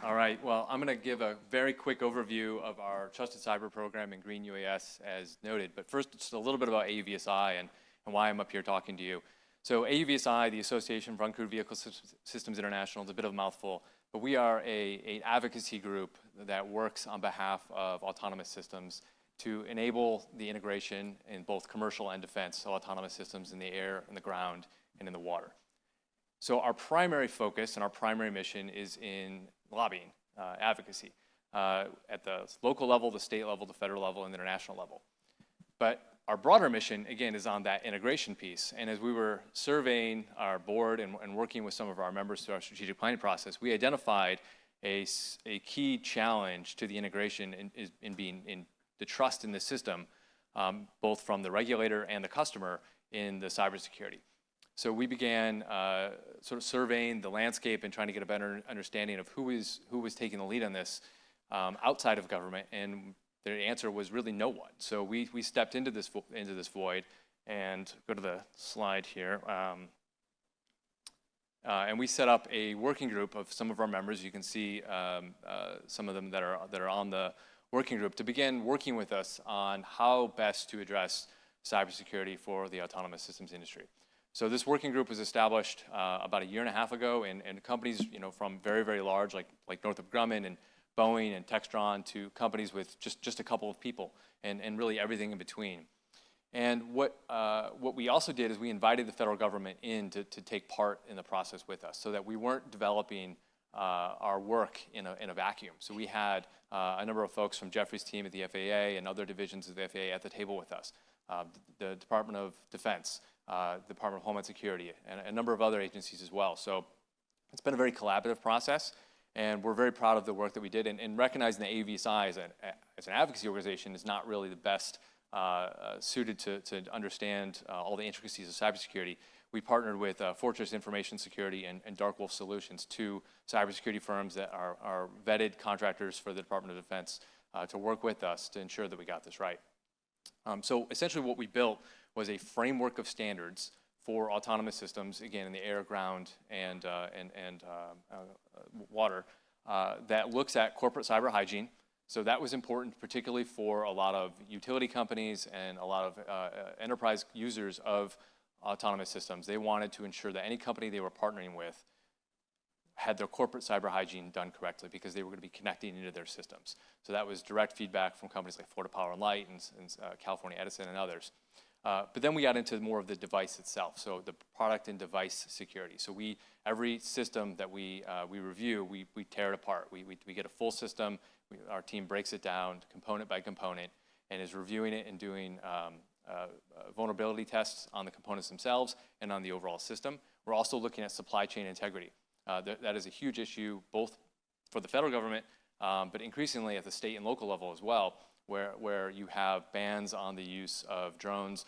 All right, well, I'm going to give a very quick overview of our Trusted Cyber program in Green UAS as noted, but first just a little bit about AUVSI and why I'm up here talking to you. So AUVSI, the Association for Uncrewed Vehicle Systems International, is a bit of a mouthful, but we are an advocacy group that works on behalf of autonomous systems to enable the integration in both commercial and defense, so autonomous systems in the air, in the ground, and in the water. So our primary focus and our primary mission is in lobbying, advocacy, at the local level, the state level, the federal level, and the international level. But our broader mission, again, is on that integration piece. And as we were surveying our board and working with some of our members through our strategic planning process, we identified a key challenge to the integration in the trust in the system, both from the regulator and the customer in the cybersecurity. So we began sort of surveying the landscape and trying to get a better understanding of who was taking the lead on this outside of government, and the answer was really no one. So we stepped into this void, and go to the slide here. And we set up a working group of some of our members. You can see some of them that are on the working group to begin working with us on how best to address cybersecurity for the autonomous systems industry. So this working group was established about 1.5 years ago, and companies, from very, very large, like Northrop Grumman and Boeing and Textron, to companies with just a couple of people, and really everything in between. And what we also did is we invited the federal government in to take part in the process with us, so that we weren't developing our work in a vacuum. So we had a number of folks from Jeffrey's team at the FAA and other divisions of the FAA at the table with us, the Department of Defense, Department of Homeland Security, and a number of other agencies as well. So it's been a very collaborative process, and we're very proud of the work that we did, and recognizing that AUVSI as an advocacy organization is not really the best suited to understand all the intricacies of cybersecurity. We partnered with Fortress Information Security and Dark Wolf Solutions, two cybersecurity firms that are vetted contractors for the Department of Defense, to work with us to ensure that we got this right. So essentially what we built was a framework of standards for autonomous systems, again, in the air, ground, and water, that looks at corporate cyber hygiene. So that was important, particularly for a lot of utility companies and a lot of enterprise users of autonomous systems. They wanted to ensure that any company they were partnering with had their corporate cyber hygiene done correctly, because they were going to be connecting into their systems. So that was direct feedback from companies like Florida Power and Light and California Edison and others. But then we got into more of the device itself, so the product and device security. So every system that we review, we tear it apart. We get a full system. Our team breaks it down component by component and is reviewing it and doing vulnerability tests on the components themselves and on the overall system. We're also looking at supply chain integrity. That is a huge issue, both for the federal government, but increasingly at the state and local level as well, where you have bans on the use of drones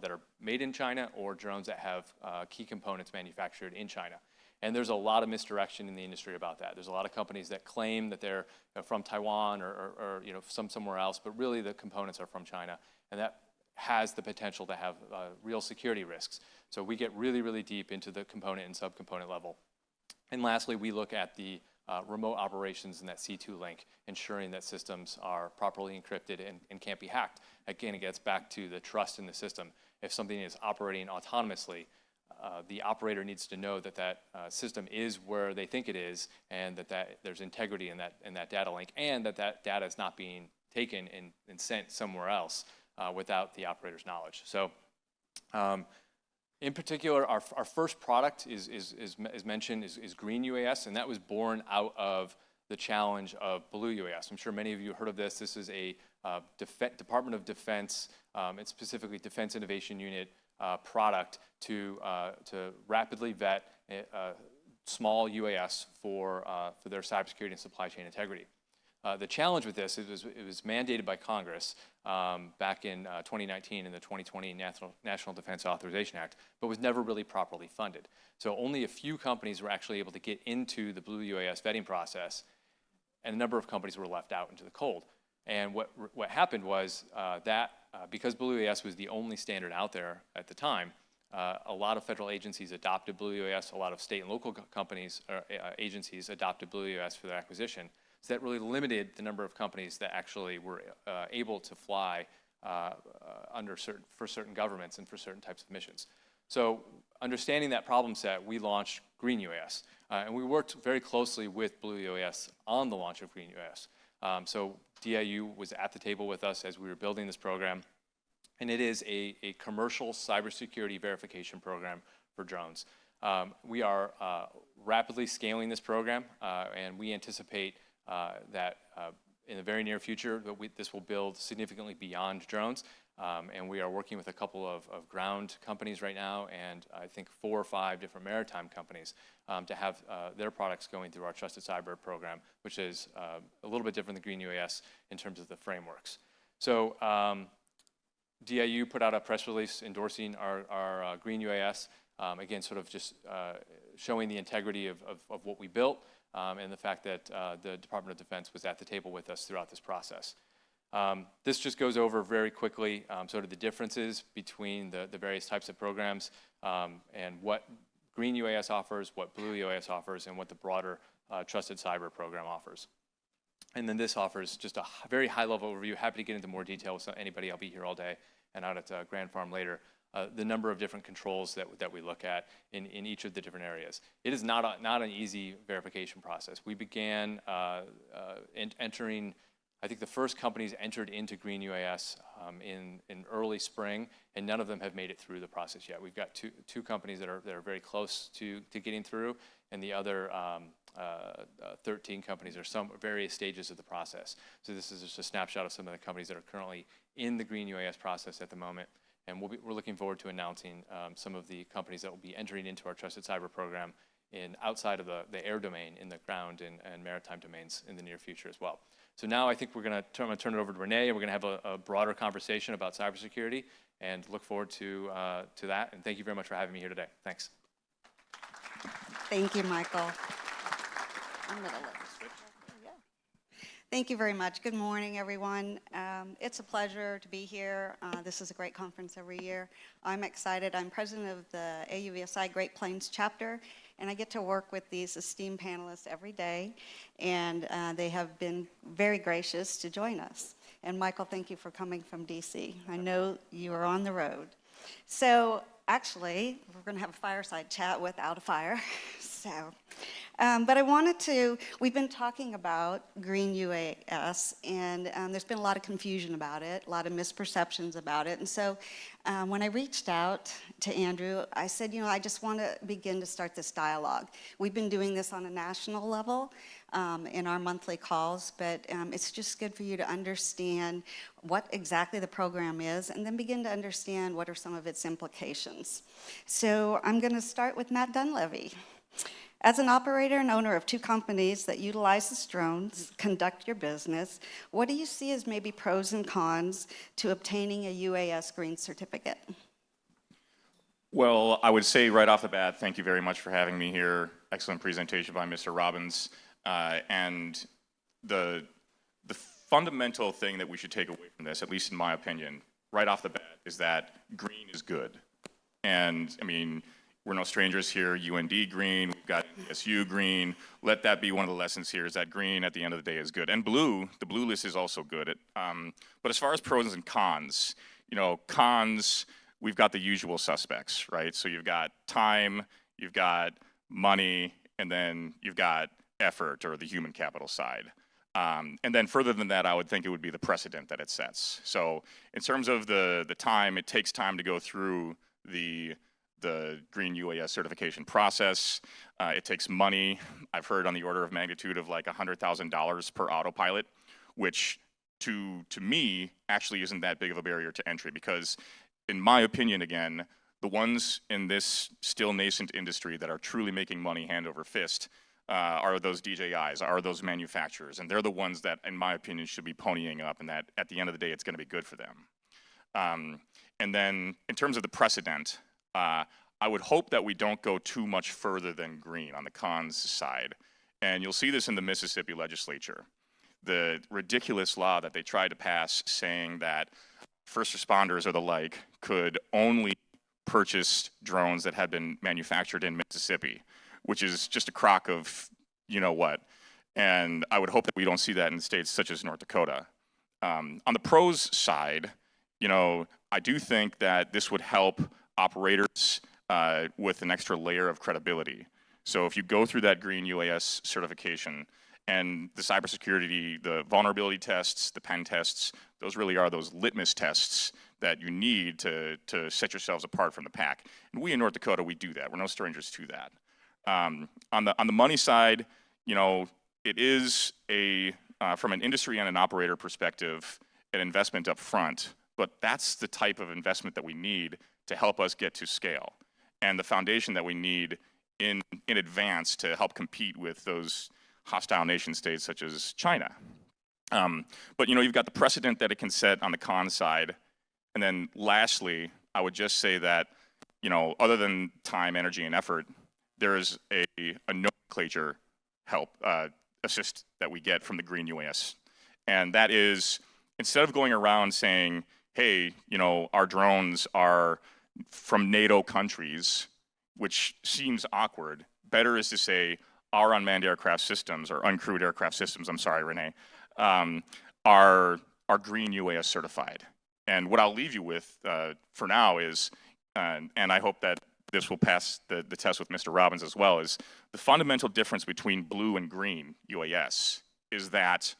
that are made in China, or drones that have key components manufactured in China. And there's a lot of misdirection in the industry about that. There's a lot of companies that claim that they're from Taiwan or somewhere else, but really the components are from China, and that has the potential to have real security risks. So we get really, really deep into the component and subcomponent level. And lastly, we look at the remote operations in that C2 link, ensuring that systems are properly encrypted and can't be hacked. Again, it gets back to the trust in the system. If something is operating autonomously, the operator needs to know that that system is where they think it is, and that there's integrity in that data link, and that data is not being taken and sent somewhere else without the operator's knowledge. So in particular, our first product as mentioned, is Green UAS, and that was born out of the challenge of Blue UAS. I'm sure many of you heard of this. This is a Department of Defense, and specifically Defense Innovation Unit product to rapidly vet small UAS for their cybersecurity and supply chain integrity. The challenge with this, it was mandated by Congress back in 2019 in the 2020 National Defense Authorization Act, but was never really properly funded. So only a few companies were actually able to get into the Blue UAS vetting process, and a number of companies were left out into the cold. And what happened was that because Blue UAS was the only standard out there at the time, a lot of federal agencies adopted Blue UAS, a lot of state and local companies or agencies adopted Blue UAS for their acquisition. So that really limited the number of companies that actually were able to fly for certain governments and for certain types of missions. So understanding that problem set, we launched Green UAS. And we worked very closely with Blue UAS on the launch of Green UAS. So DIU was at the table with us as we were building this program. And it is a commercial cybersecurity verification program for drones. We are rapidly scaling this program, and we anticipate that in the very near future, this will build significantly beyond drones. And we are working with a couple of ground companies right now, and I think 4 or 5 different maritime companies to have their products going through our Trusted Cyber program, which is a little bit different than Green UAS in terms of the frameworks. So DIU put out a press release endorsing our Green UAS, again, sort of just showing the integrity of what we built and the fact that the Department of Defense was at the table with us throughout this process. This just goes over very quickly sort of the differences between the various types of programs and what Green UAS offers, what Blue UAS offers, and what the broader Trusted Cyber program offers. And then this offers just a very high-level overview. Happy to get into more detail with anybody. I'll be here all day and out at Grand Farm later. The number of different controls that we look at in each of the different areas. It is not an easy verification process. We began entering, I think the first companies entered into Green UAS in early spring, and none of them have made it through the process yet. We've got two companies that are very close to getting through, and the other 13 companies are some various stages of the process. So this is just a snapshot of some of the companies that are currently in the Green UAS process at the moment. And we're looking forward to announcing some of the companies that will be entering into our Trusted Cyber program outside of the air domain, in the ground and maritime domains in the near future as well. So now I think we're going to turn it over to Renee, and we're going to have a broader conversation about cybersecurity, and look forward to that. And thank you very much for having me here today. Thanks. Thank you, Michael. I'm going to let you switch over. Yeah. Thank you very much. Good morning, everyone. It's a pleasure to be here. This is a great conference every year. I'm excited. I'm president of the AUVSI Great Plains chapter, and I get to work with these esteemed panelists every day, and they have been very gracious to join us. And Michael, thank you for coming from DC. I know you are on the road. So actually, we're going to have a fireside chat without a fire. But I wanted to, we've been talking about Green UAS, and there's been a lot of confusion about it, a lot of misperceptions about it. And so when I reached out to Andrew, I said, I just want to begin to start this dialogue. We've been doing this on a national level in our monthly calls, but it's just good for you to understand what exactly the program is, and then begin to understand what are some of its implications. So I'm going to start with Matt Dunleavy. As an operator and owner of 2 companies that utilizes drones, conduct your business, what do you see as maybe pros and cons to obtaining a UAS green certificate? Well, I would say right off the bat, thank you very much for having me here. Excellent presentation by Mr. Robbins. And the fundamental thing that we should take away from this, at least in my opinion, right off the bat, is that green is good. And I mean, we're no strangers here. UND green, we've got SU green. Let that be one of the lessons here, is that green at the end of the day is good. And blue, the blue list is also good. But as far as pros and cons, cons, we've got the usual suspects, right? So you've got time, you've got money, and then you've got effort, or the human capital side. And then further than that, I would think it would be the precedent that it sets. So in terms of the time, it takes time to go through the Green UAS certification process. It takes money. I've heard on the order of magnitude of like $100,000 per autopilot, which to me actually isn't that big of a barrier to entry, because in my opinion, again, the ones in this still nascent industry that are truly making money hand over fist are those DJIs, are those manufacturers, and they're the ones that, in my opinion, should be ponying up, and that at the end of the day, it's going to be good for them. And then in terms of the precedent, I would hope that we don't go too much further than green on the cons side. And you'll see this in the Mississippi legislature. The ridiculous law that they tried to pass saying that first responders or the like could only purchased drones that had been manufactured in Mississippi, which is just a crock of you know what. And I would hope that we don't see that in states such as North Dakota. On the pros side, you know, I do think that this would help operators with an extra layer of credibility. So if you go through that green UAS certification and the cybersecurity, the vulnerability tests, the pen tests, those really are those litmus tests that you need to set yourselves apart from the pack. And we in North Dakota, we do that. We're no strangers to that. On the money side, you know, it is from an industry and an operator perspective, an investment up front, but that's the type of investment that we need to help us get to scale, and the foundation that we need in advance to help compete with those hostile nation states such as China. But you know, you've got the precedent that it can set on the con side, and then lastly, I would just say that, you know, other than time, energy, and effort, there is a nomenclature assist that we get from the green UAS, and that is, instead of going around saying, hey, you know, our drones are from NATO countries, which seems awkward, better is to say our unmanned aircraft systems, or uncrewed aircraft systems, I'm sorry, Renee, are green UAS certified. And what I'll leave you with for now is, and I hope that this will pass the test with Mr. Robbins as well, is the fundamental difference between blue and green UAS is that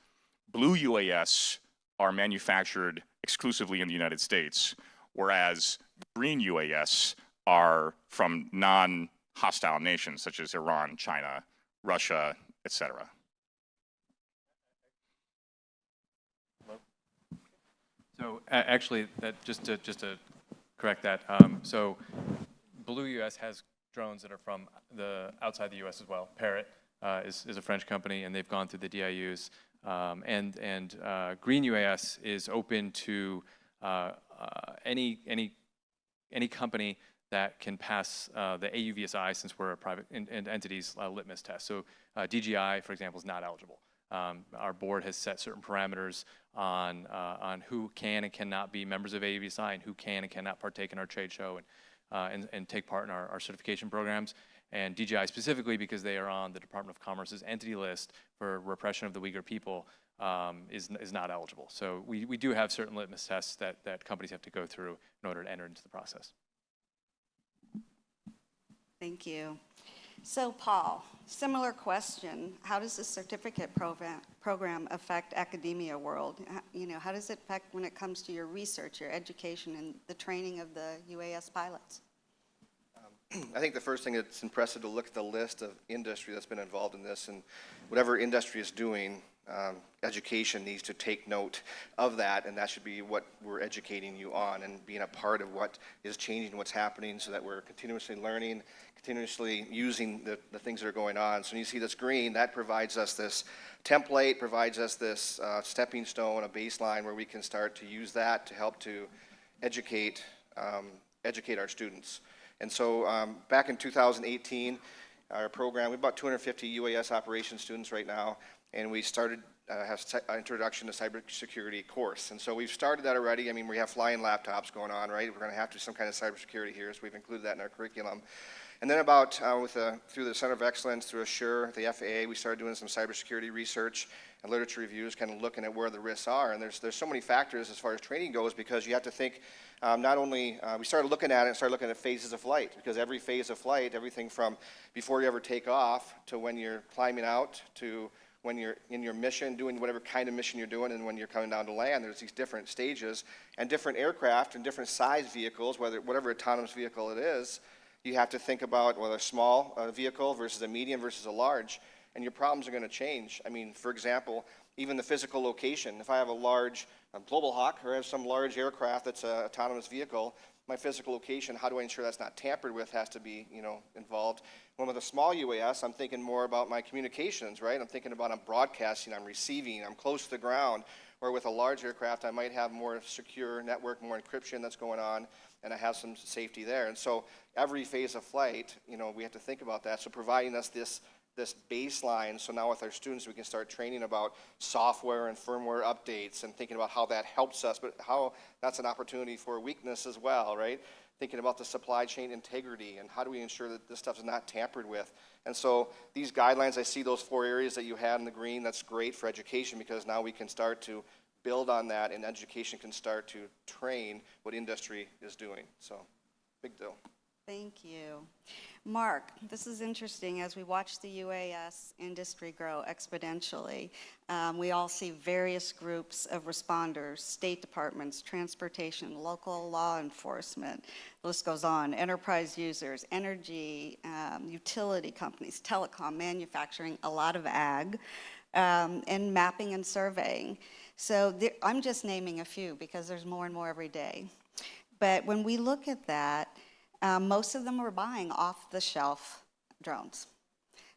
blue UAS are manufactured exclusively in the United States, whereas green UAS are from non-hostile nations such as Iran, China, Russia, etc. So actually, that just to correct that, so Blue US has drones that are from outside the US as well. Parrot is a French company, and they've gone through the DIUs. And Green UAS is open to any company that can pass the AUVSI, since we're a private entity's litmus test. So DGI, for example, is not eligible. Our board has set certain parameters on who can and cannot be members of AUVSI, and who can and cannot partake in our trade show and take part in our certification programs. And DGI specifically, because they are on the Department of Commerce's entity list for repression of the Uyghur people, is not eligible. So we do have certain litmus tests that companies have to go through in order to enter into the process. Thank you. So Paul, similar question. How does the certificate program affect academia world? You know, how does it affect when it comes to your research, your education, and the training of the UAS pilots? I think the first thing, it's impressive to look at the list of industry that's been involved in this, and whatever industry is doing, education needs to take note of that, and that should be what we're educating you on, and being a part of what is changing, what's happening, so that we're continuously learning, continuously using the things that are going on. So when you see this green, that provides us this template, provides us this stepping stone, a baseline where we can start to use that to help to educate our students. And so back in 2018, our program, we have about 250 UAS operations students right now, and we started have introduction to cybersecurity course. And so we've started that already. I mean, we have flying laptops going on, right? We're going to have to do some kind of cybersecurity here, so we've included that in our curriculum. And then about through the Center of Excellence, through Assure, the FAA, we started doing some cybersecurity research and literature reviews, kind of looking at where the risks are. And there's so many factors as far as training goes, because you have to think not only, we started looking at it and started looking at phases of flight, because every phase of flight, everything from before you ever take off to when you're climbing out to when you're in your mission, doing whatever kind of mission you're doing, and when you're coming down to land, there's these different stages and different aircraft and different size vehicles, whatever autonomous vehicle it is. You have to think about whether a small vehicle versus a medium versus a large, and your problems are going to change. I mean, for example, even the physical location. If I have a large Global Hawk, or I have some large aircraft that's an autonomous vehicle, my physical location, how do I ensure that's not tampered with, has to be, involved. When with a small UAS, I'm thinking more about my communications, right? I'm thinking about I'm broadcasting, I'm receiving, I'm close to the ground. Or with a large aircraft, I might have more secure network, more encryption that's going on, and I have some safety there. And so every phase of flight, we have to think about that. So providing us this baseline, so now with our students we can start training about software and firmware updates and thinking about how that helps us, but how that's an opportunity for weakness as well, right? thinking about the supply chain integrity and how do we ensure that this stuff is not tampered with. And so these guidelines, I see those 4 areas that you had in the green. That's great for education because now we can start to build on that and education can start to train what industry is doing. So big deal. Thank you. Mark, this is interesting. As we watch the UAS industry grow exponentially, we all see various groups of responders, state departments, transportation, local law enforcement, the list goes on, enterprise users, energy, utility companies, telecom, manufacturing, a lot of ag, and mapping and surveying. So I'm just naming a few because there's more and more every day. But when we look at that, most of them are buying off-the-shelf drones.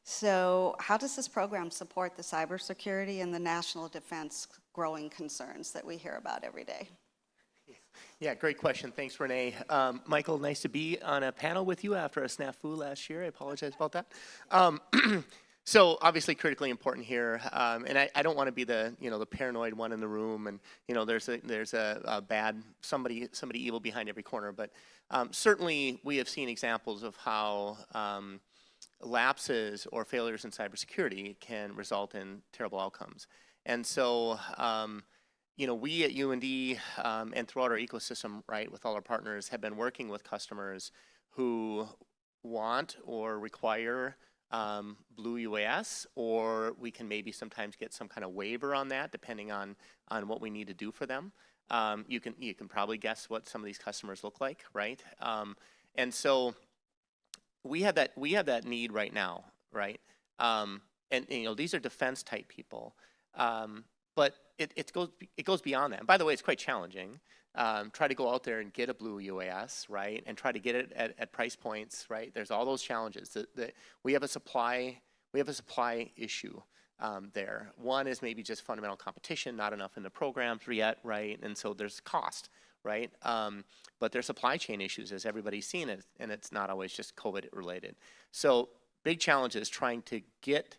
So how does this program support the cybersecurity and the national defense growing concerns that we hear about every day? Yeah, great question. Thanks, Renee. Michael, nice to be on a panel with you after a snafu last year. I apologize about that. So obviously critically important here, and I don't want to be the the paranoid one in the room, and there's a bad somebody evil behind every corner. But certainly we have seen examples of how lapses or failures in cybersecurity can result in terrible outcomes. And so we at UND and throughout our ecosystem, right, with all our partners, have been working with customers who want or require Blue UAS, or we can maybe sometimes get some kind of waiver on that, depending on what we need to do for them. You can probably guess what some of these customers look like, right? And so we have that need right now, right? And these are defense type people, but it goes beyond that. And by the way, it's quite challenging. Try to go out there and get a Blue UAS, right, and try to get it at price points, right? There's all those challenges. That we have a supply issue there. One is maybe just fundamental competition, not enough in the programs yet, right? And so there's cost, right? But there's supply chain issues, as everybody's seen it, and it's not always just COVID related. So big challenge is trying to get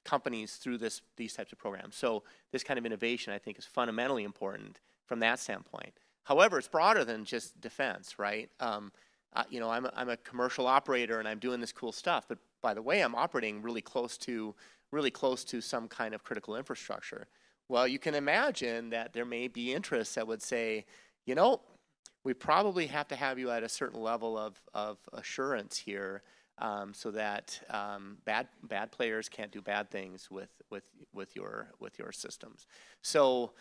companies through these types of programs. So this kind of innovation, I think, is fundamentally important from that standpoint. However, it's broader than just defense, right? I'm a commercial operator and I'm doing this cool stuff, but by the way, I'm operating really close to some kind of critical infrastructure. Well, you can imagine that there may be interests that would say, we probably have to have you at a certain level of assurance here, so that bad players can't do bad things with your systems. So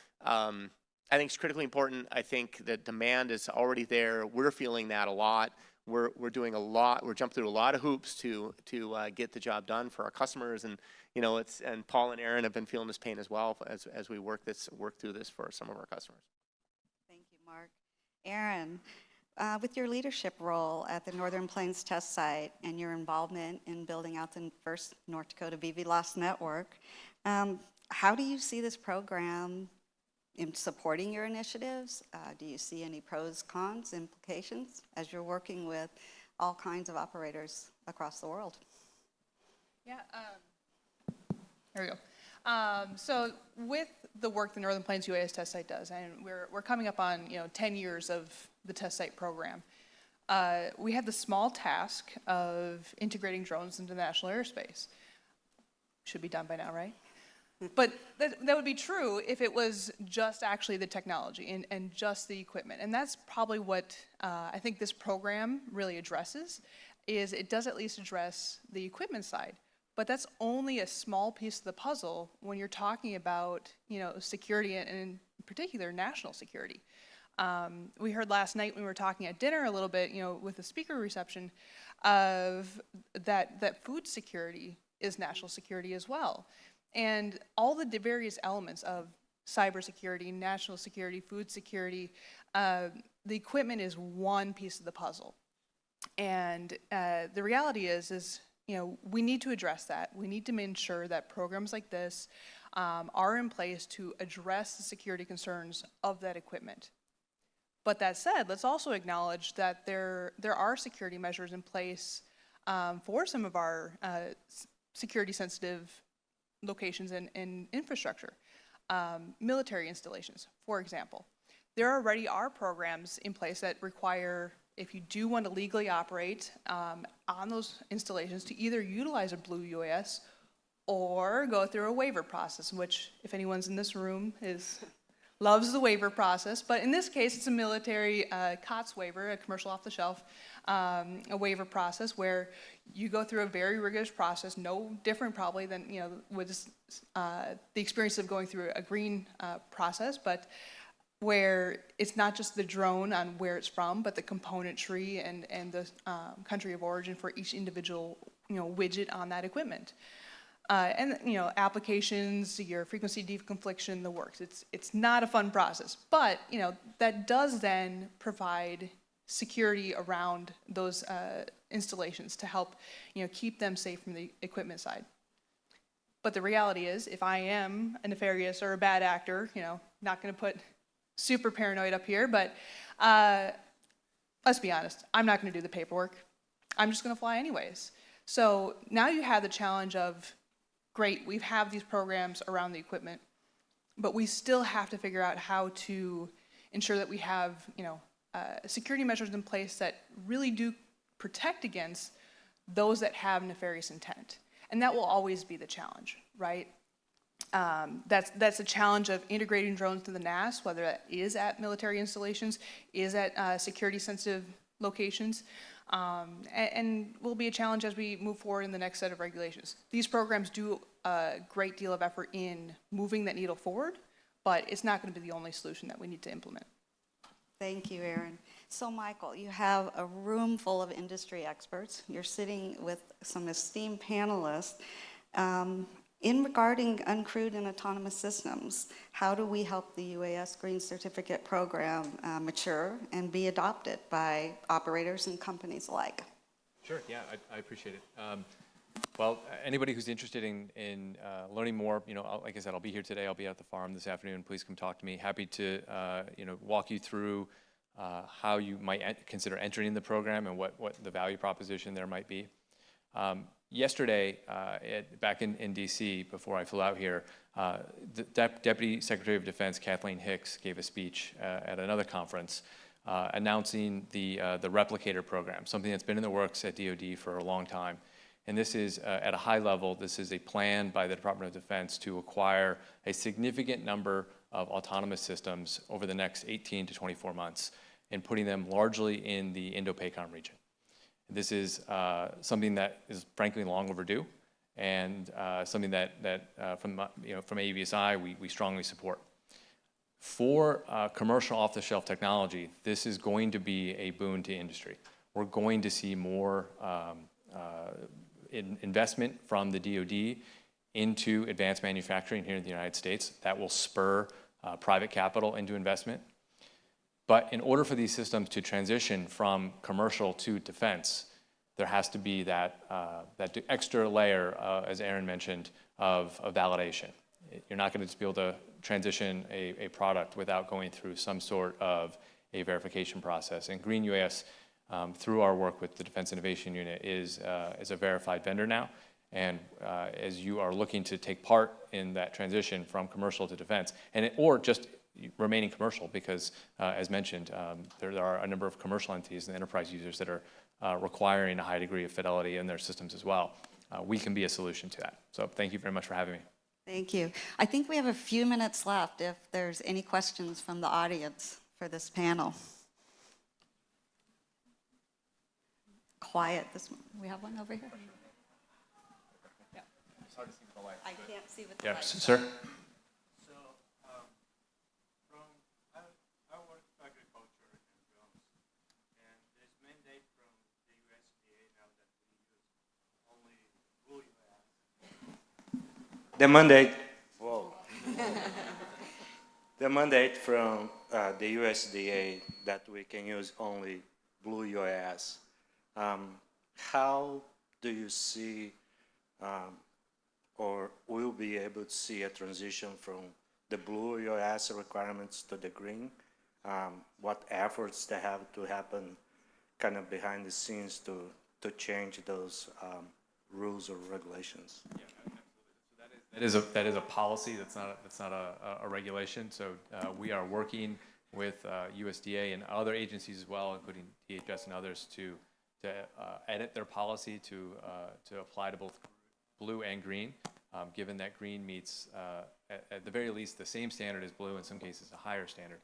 I think it's critically important. I think the demand is already there. We're feeling that a lot. We're doing a lot. We're jumping through a lot of hoops to get the job done for our customers, and and Paul and Aaron have been feeling this pain as well as we work through this for some of our customers. Thank you, Mark. Aaron, with your leadership role at the Northern Plains Test Site and your involvement in building out the first North Dakota BVLOS network, how do you see this program in supporting your initiatives? Do you see any pros, cons, implications as you're working with all kinds of operators across the world? Yeah, there we go. So with the work the Northern Plains UAS Test Site does, and we're coming up on 10 years of the test site program, we have the small task of integrating drones into national airspace. Should be done by now, right? But that would be true if it was just actually the technology and just the equipment. And that's probably what I think this program really addresses, is it does at least address the equipment side. But that's only a small piece of the puzzle when you're talking about security, and in particular national security. We heard last night when we were talking at dinner a little bit, with the speaker reception, of that food security is national security as well. And all the various elements of cybersecurity, national security, food security, the equipment is one piece of the puzzle. And the reality is we need to address that. We need to ensure that programs like this are in place to address the security concerns of that equipment. But that said, let's also acknowledge that there are security measures in place for some of our security-sensitive locations and infrastructure. Military installations, for example. there already are programs in place that require, if you do want to legally operate on those installations, to either utilize a Blue UAS or go through a waiver process, which, if anyone's in this room, loves the waiver process. But in this case, it's a military COTS waiver, a commercial off-the-shelf, a waiver process where you go through a very rigorous process, no different probably than, you know, with the experience of going through a green process, but where it's not just the drone on where it's from, but the componentry and the country of origin for each individual, you know, widget on that equipment. And, you know, applications, your frequency deconfliction, the works. It's not a fun process, but, you know, that does then provide security around those installations to help, you know, keep them safe from the equipment side. But the reality is, if I am a nefarious or a bad actor, you know, not going to put super paranoid up here, but let's be honest, I'm not going to do the paperwork. I'm just going to fly anyways. So now you have the challenge of, great, we have these programs around the equipment, but we still have to figure out how to ensure that we have, you know, security measures in place that really do protect against those that have nefarious intent. And that will always be the challenge, right? That's a challenge of integrating drones to the NAS, whether that is at military installations, is at security-sensitive locations, and will be a challenge as we move forward in the next set of regulations. These programs do a great deal of effort in moving that needle forward, but it's not going to be the only solution that we need to implement. Thank you, Aaron. So, Michael, you have a room full of industry experts. You're sitting with some esteemed panelists. In regarding uncrewed and autonomous systems, how do we help the UAS Green Certificate Program mature and be adopted by operators and companies alike? Sure, yeah, I appreciate it. Well, anybody who's interested in learning more, you know, like I said, I'll be here today. I'll be at the farm this afternoon. Please come talk to me. Happy to, you know, walk you through how you might consider entering the program and what the value proposition there might be. Yesterday, back in DC, before I flew out here, the Deputy Secretary of Defense Kathleen Hicks gave a speech at another conference announcing the Replicator Program, something that's been in the works at DoD for a long time. And this is, at a high level, this is a plan by the Department of Defense to acquire a significant number of autonomous systems over the next 18 to 24 months and putting them largely in the Indo-PACOM region. This is something that is frankly long overdue, and something that from AUVSI we strongly support. For commercial off-the-shelf technology, this is going to be a boon to industry. We're going to see more investment from the DoD into advanced manufacturing here in the United States. That will spur private capital into investment. But in order for these systems to transition from commercial to defense, there has to be that extra layer, as Aaron mentioned, of validation. You're not going to just be able to transition a product without going through some sort of a verification process. And Green UAS, through our work with the Defense Innovation Unit, is a verified vendor now. And as you are looking to take part in that transition from commercial to defense, or just remaining commercial, because as mentioned, there are a number of commercial entities and enterprise users that are requiring a high degree of fidelity in their systems as well. We can be a solution to that. So thank you very much for having me. Thank you. I think we have a few minutes left if there's any questions from the audience for this panel. Quiet. We have one over here. Yeah. It's hard to see with the light. I can't see with the Yeah, light. sir. The mandate, whoa. The mandate from the USDA that we can use only Blue UAS. How do you see, or will be able to see a transition from the Blue UAS requirements to the green? What efforts they have to happen kind of behind the scenes to change those rules or regulations? Yeah. That is a policy. That's not a regulation. So we are working with USDA and other agencies as well, including DHS and others, to edit their policy to apply to both blue and green, given that green meets, at the very least, the same standard as blue, in some cases a higher standard,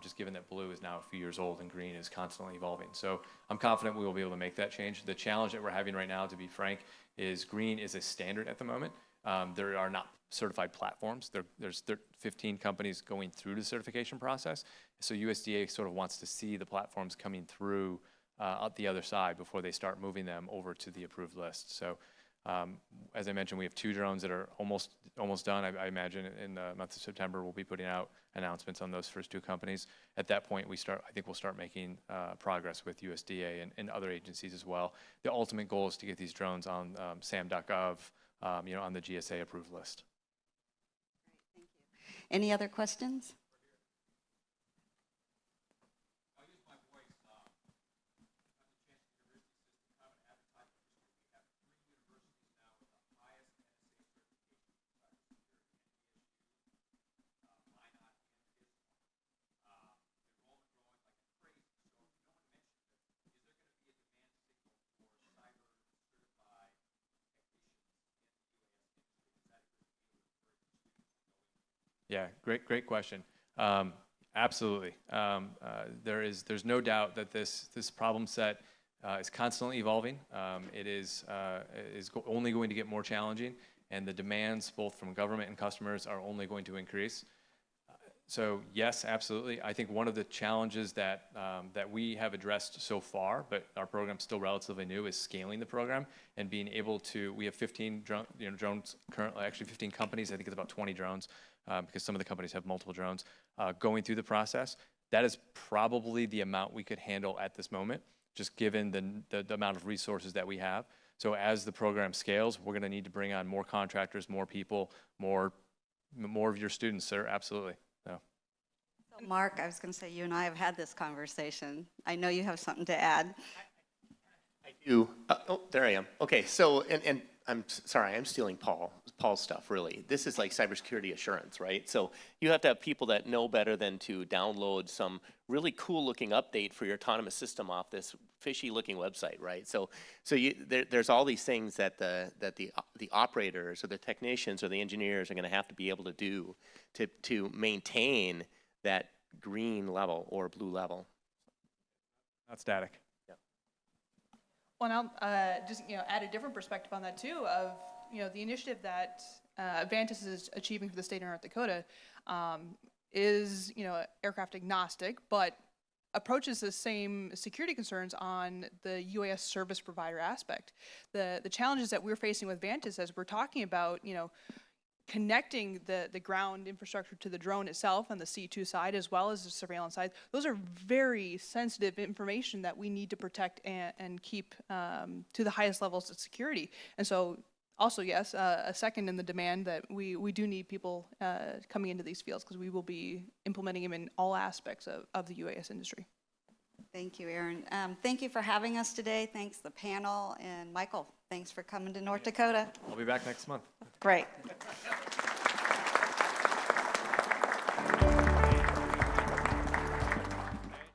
just given that blue is now a few years old and green is constantly evolving. So I'm confident we will be able to make that change. The challenge that we're having right now, to be frank, is green is a standard at the moment. There are not certified platforms. There's 15 companies going through the certification process. So USDA sort of wants to see the platforms coming through out the other side before they start moving them over to the approved list. So as I mentioned, we have 2 drones that are almost done. I imagine in the month of September we'll be putting out announcements on those first 2 companies. At that point, I think we'll start making progress with USDA and other agencies as well. The ultimate goal is to get these drones on sam.gov, on the GSA approved list. Great, thank you. Any other questions? Yeah, great question. Absolutely. There's no doubt that this problem set is constantly evolving. It is only going to get more challenging, and the demands both from government and customers are only going to increase. So yes, absolutely. I think one of the challenges that we have addressed so far, but our program's still relatively new, is scaling the program and being able to. We have 15 drones currently, actually 15 companies. I think it's about 20 drones. Because some of the companies have multiple drones going through the process. That is probably the amount we could handle at this moment, just given the amount of resources that we have. So as the program scales, we're going to need to bring on more contractors, more people, more of your students, sir. Absolutely. No. So Mark, I was going to say, you and I have had this conversation. I know you have something to add. I do. Oh, there I am. Okay, so, and I'm sorry, I'm stealing Paul's stuff, really. This is like cybersecurity assurance, right? So you have to have people that know better than to download some really cool-looking update for your autonomous system off this fishy-looking website, right? So there's all these things that the operators or the technicians or the engineers are going to have to be able to do to maintain that green level or blue level. Not static. Well, I'll just add a different perspective on that too. Of the initiative that Vantis is achieving for the state of North Dakota is aircraft agnostic, but approaches the same security concerns on the UAS service provider aspect. The challenges that we're facing with Vantis, as we're talking about, connecting the ground infrastructure to the drone itself on the C2 side as well as the surveillance side, those are very sensitive information that we need to protect and keep to the highest levels of security. And so also, yes, a second in the demand that we do need people coming into these fields, because we will be implementing them in all aspects of the UAS industry. Thank you, Aaron. Thank you for having us today. Thanks the panel, and Michael, thanks for coming to North Dakota. I'll be back next month. Great.